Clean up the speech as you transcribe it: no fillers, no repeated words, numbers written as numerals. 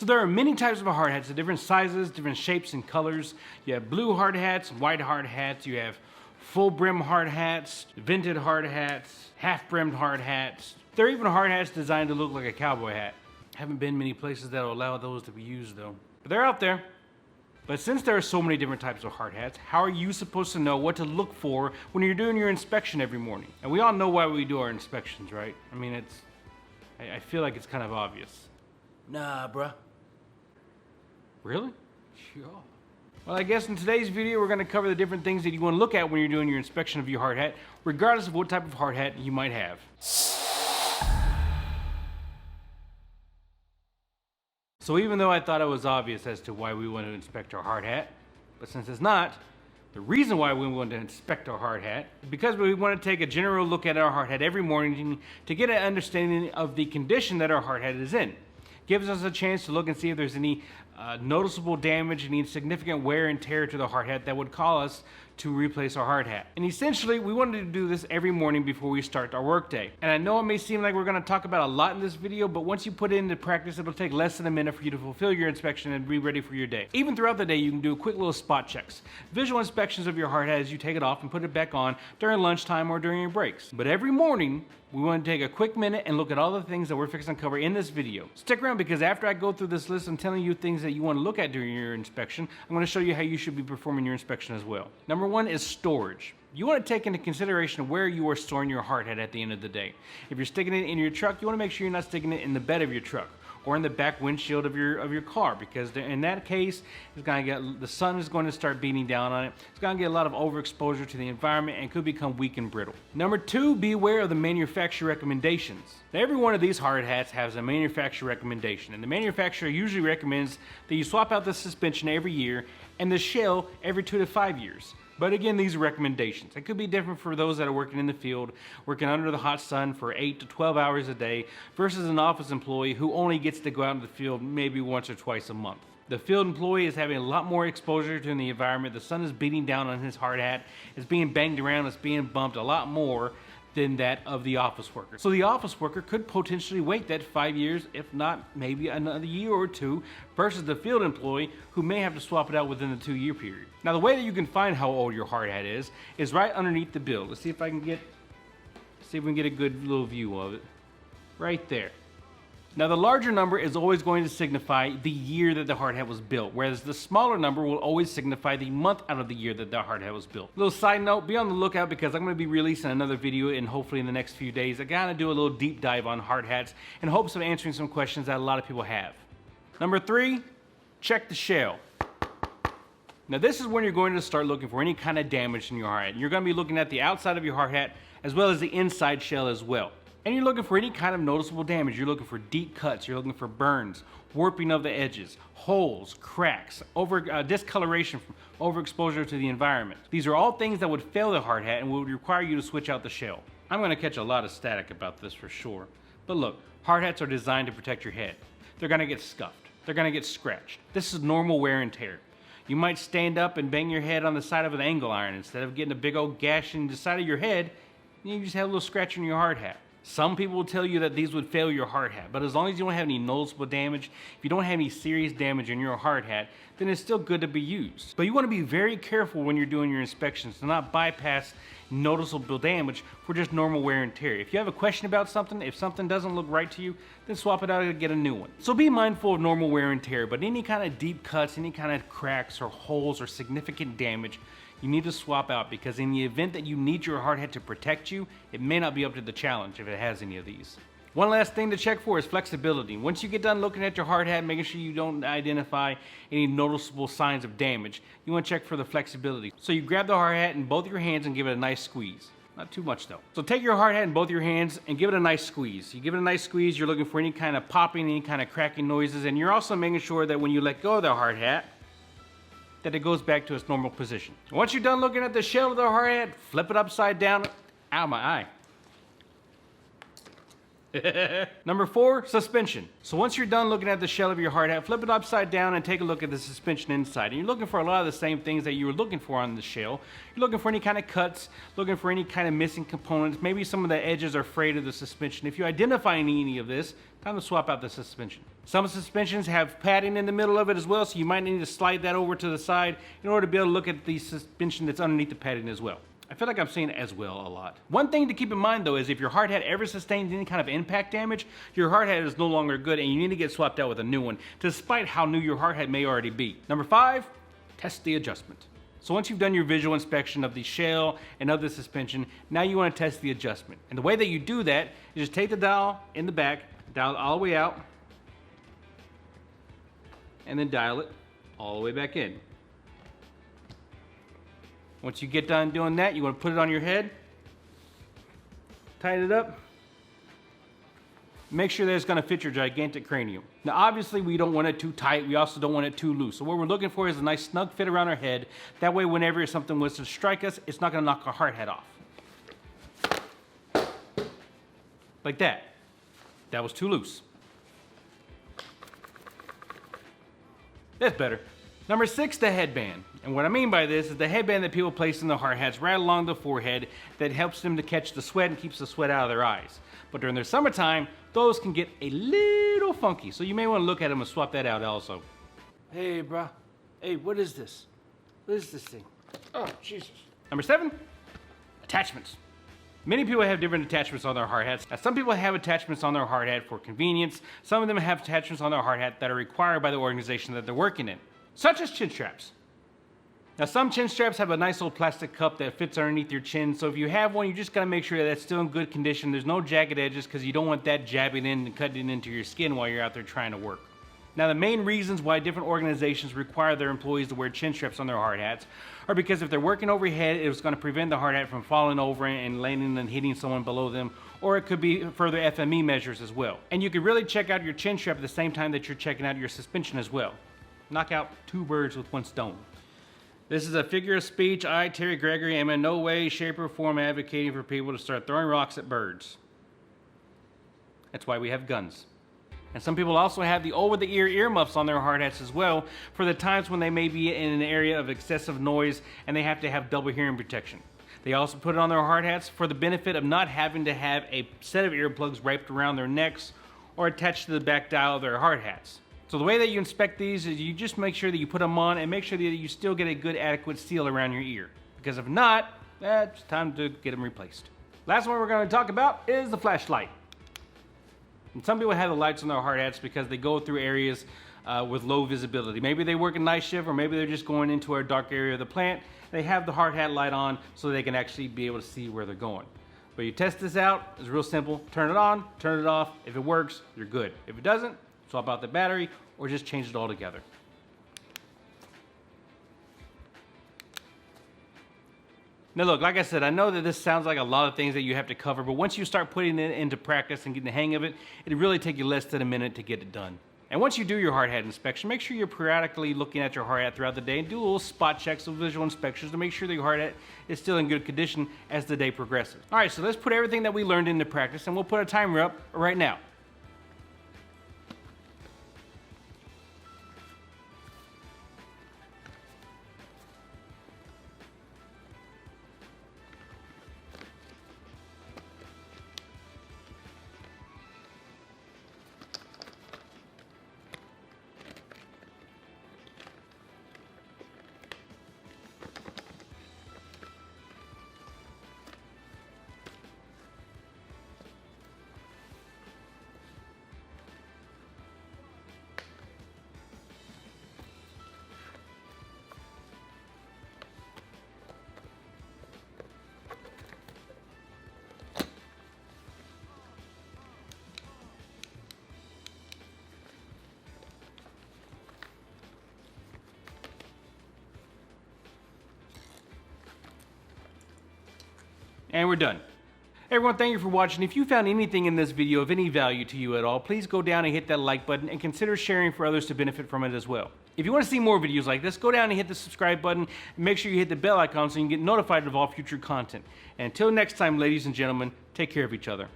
So there are many types of hard hats of different sizes, different shapes and colors. You have blue hard hats, white hard hats, you have full brim hard hats, vented hard hats, half brimmed hard hats. There are even hard hats designed to look like a cowboy hat. Haven't been many places that will allow those to be used though. But they're out there. But since there are so many different types of hard hats, how are you supposed to know what to look for when you're doing your inspection every morning? And we all know why we do our inspections, right? I mean, I feel like it's kind of obvious. Nah, bruh. Really? Sure. Well, I guess in today's video, we're going to cover the different things that you want to look at when you're doing your inspection of your hard hat, regardless of what type of hard hat you might have. So even though I thought it was obvious as to why we want to inspect our hard hat, but since it's not, the reason why we want to inspect our hard hat is because we want to take a general look at our hard hat every morning to get an understanding of the condition that our hard hat is in. Gives us a chance to look and see if there's any noticeable damage, any significant wear and tear to the hard hat that would call us to replace our hard hat. And essentially, we wanted to do this every morning before we start our workday. And I know it may seem like we're going to talk about a lot in this video, but once you put it into practice, it'll take less than a minute for you to fulfill your inspection and be ready for your day. Even throughout the day, you can do quick little spot checks. Visual inspections of your hard hat as you take it off and put it back on during lunchtime or during your breaks. But every morning, we want to take a quick minute and look at all the things that we're fixing to cover in this video. Stick around because after I go through this list, I'm telling you things that you want to look at during your inspection. I'm going to show you how you should be performing your inspection as well. Number one is storage. You want to take into consideration where you are storing your hard hat at the end of the day. If you're sticking it in your truck, you want to make sure you're not sticking it in the bed of your truck or in the back windshield of your car, because in that case, the sun is going to start beating down on it. It's going to get a lot of overexposure to the environment and could become weak and brittle. Number two, be aware of the manufacturer recommendations. Now, every one of these hard hats has a manufacturer recommendation, and the manufacturer usually recommends that you swap out the suspension every year and the shell every 2 to 5 years. But again, these are recommendations. It could be different for those that are working in the field, working under the hot sun for 8 to 12 hours a day, versus an office employee who only gets to go out in the field maybe once or twice a month. The field employee is having a lot more exposure to the environment. The sun is beating down on his hard hat. It's being banged around. It's being bumped a lot more than that of the office worker. So the office worker could potentially wait that 5 years, if not maybe another year or two, versus the field employee who may have to swap it out within the 2-year period. Now, the way that you can find how old your hard hat is right underneath the bill. Let's see if we can get a good little view of it. Right there. Now, the larger number is always going to signify the year that the hard hat was built, whereas the smaller number will always signify the month out of the year that the hard hat was built. Little side note, be on the lookout because I'm going to be releasing another video and hopefully in the next few days. I gotta do a little deep dive on hard hats in hopes of answering some questions that a lot of people have. Number 3, check the shell. Now, this is when you're going to start looking for any kind of damage in your hard hat. You're going to be looking at the outside of your hard hat as well as the inside shell as well. And you're looking for any kind of noticeable damage. You're looking for deep cuts, you're looking for burns, warping of the edges, holes, cracks, discoloration from overexposure to the environment. These are all things that would fail the hard hat and would require you to switch out the shell. I'm going to catch a lot of static about this for sure. But look, hard hats are designed to protect your head. They're going to get scuffed. They're going to get scratched. This is normal wear and tear. You might stand up and bang your head on the side of an angle iron. Instead of getting a big old gash in the side of your head, you just have a little scratch on your hard hat. Some people will tell you that these would fail your hard hat, but as long as you don't have any noticeable damage, if you don't have any serious damage in your hard hat, then it's still good to be used. But you want to be very careful when you're doing your inspections to not bypass noticeable damage for just normal wear and tear. If you have a question about something, if something doesn't look right to you, then swap it out and get a new one. So be mindful of normal wear and tear, but any kind of deep cuts, any kind of cracks or holes or significant damage, you need to swap out, because in the event that you need your hard hat to protect you, it may not be up to the challenge if it has any of these. One last thing to check for is flexibility. Once you get done looking at your hard hat, making sure you don't identify any noticeable signs of damage, you want to check for the flexibility. So you grab the hard hat in both your hands and give it a nice squeeze. Not too much though. So take your hard hat in both your hands and give it a nice squeeze. You give it a nice squeeze, you're looking for any kind of popping, any kind of cracking noises, and you're also making sure that when you let go of the hard hat, that it goes back to its normal position. Once you're done looking at the shell of the hard hat, flip it upside down. Ow, my eye. Number 4, suspension. So once you're done looking at the shell of your hard hat, flip it upside down and take a look at the suspension inside. And you're looking for a lot of the same things that you were looking for on the shell. You're looking for any kind of cuts, looking for any kind of missing components. Maybe some of the edges are frayed of the suspension. If you identify any of this, time to swap out the suspension. Some suspensions have padding in the middle of it as well, so you might need to slide that over to the side in order to be able to look at the suspension that's underneath the padding as well. I feel like I'm saying as well a lot. One thing to keep in mind though is if your hard hat ever sustains any kind of impact damage, your hard hat is no longer good and you need to get swapped out with a new one, despite how new your hard hat may already be. Number 5, test the adjustment. So once you've done your visual inspection of the shell and of the suspension, now you want to test the adjustment. And the way that you do that is just take the dial in the back, dial it all the way out, and then dial it all the way back in. Once you get done doing that, you want to put it on your head, tighten it up, make sure that it's going to fit your gigantic cranium. Now obviously we don't want it too tight, we also don't want it too loose. So what we're looking for is a nice snug fit around our head. That way whenever something was to strike us, it's not going to knock our hard hat off. Like that. That was too loose. That's better. Number 6, the headband. And what I mean by this is the headband that people place in the hard hats right along the forehead that helps them to catch the sweat and keeps the sweat out of their eyes. But during their summertime, those can get a little funky. So you may want to look at them and swap that out also. Hey, bruh. Hey, what is this? What is this thing? Oh, Jesus. Number 7, attachments. Many people have different attachments on their hard hats. Now, some people have attachments on their hard hat for convenience. Some of them have attachments on their hard hat that are required by the organization that they're working in, such as chin straps. Now some chin straps have a nice old plastic cup that fits underneath your chin, so if you have one, you just gotta make sure that it's still in good condition. There's no jagged edges because you don't want that jabbing in and cutting into your skin while you're out there trying to work. Now the main reasons why different organizations require their employees to wear chin straps on their hard hats are because if they're working overhead, it's going to prevent the hard hat from falling over and landing and hitting someone below them, or it could be further FME measures as well. And you can really check out your chin strap at the same time that you're checking out your suspension as well. Knock out 2 birds with 1 stone. This is a figure of speech. I, Terry Gregory, am in no way, shape, or form advocating for people to start throwing rocks at birds. That's why we have guns. And some people also have the over-the-ear earmuffs on their hard hats as well for the times when they may be in an area of excessive noise and they have to have double hearing protection. They also put it on their hard hats for the benefit of not having to have a set of earplugs wrapped around their necks or attached to the back dial of their hard hats. So the way that you inspect these is you just make sure that you put them on and make sure that you still get a good adequate seal around your ear. Because if not, it's time to get them replaced. Last one we're going to talk about is the flashlight. And some people have the lights on their hard hats because they go through areas with low visibility. Maybe they work a night shift, or maybe they're just going into a dark area of the plant. They have the hard hat light on so they can actually be able to see where they're going. But you test this out, it's real simple. Turn it on, turn it off. If it works, you're good. If it doesn't, swap out the battery or just change it altogether. Now look, like I said, I know that this sounds like a lot of things that you have to cover, but once you start putting it into practice and getting the hang of it, it'll really take you less than a minute to get it done. And once you do your hard hat inspection, make sure you're periodically looking at your hard hat throughout the day and do little spot checks of visual inspections to make sure that your hard hat is still in good condition as the day progresses. All right, so let's put everything that we learned into practice, and we'll put a timer up right now. And we're done. Everyone, thank you for watching. If you found anything in this video of any value to you at all, please go down and hit that like button and consider sharing for others to benefit from it as well. If you want to see more videos like this, go down and hit the subscribe button and make sure you hit the bell icon so you can get notified of all future content. And until next time, ladies and gentlemen, take care of each other.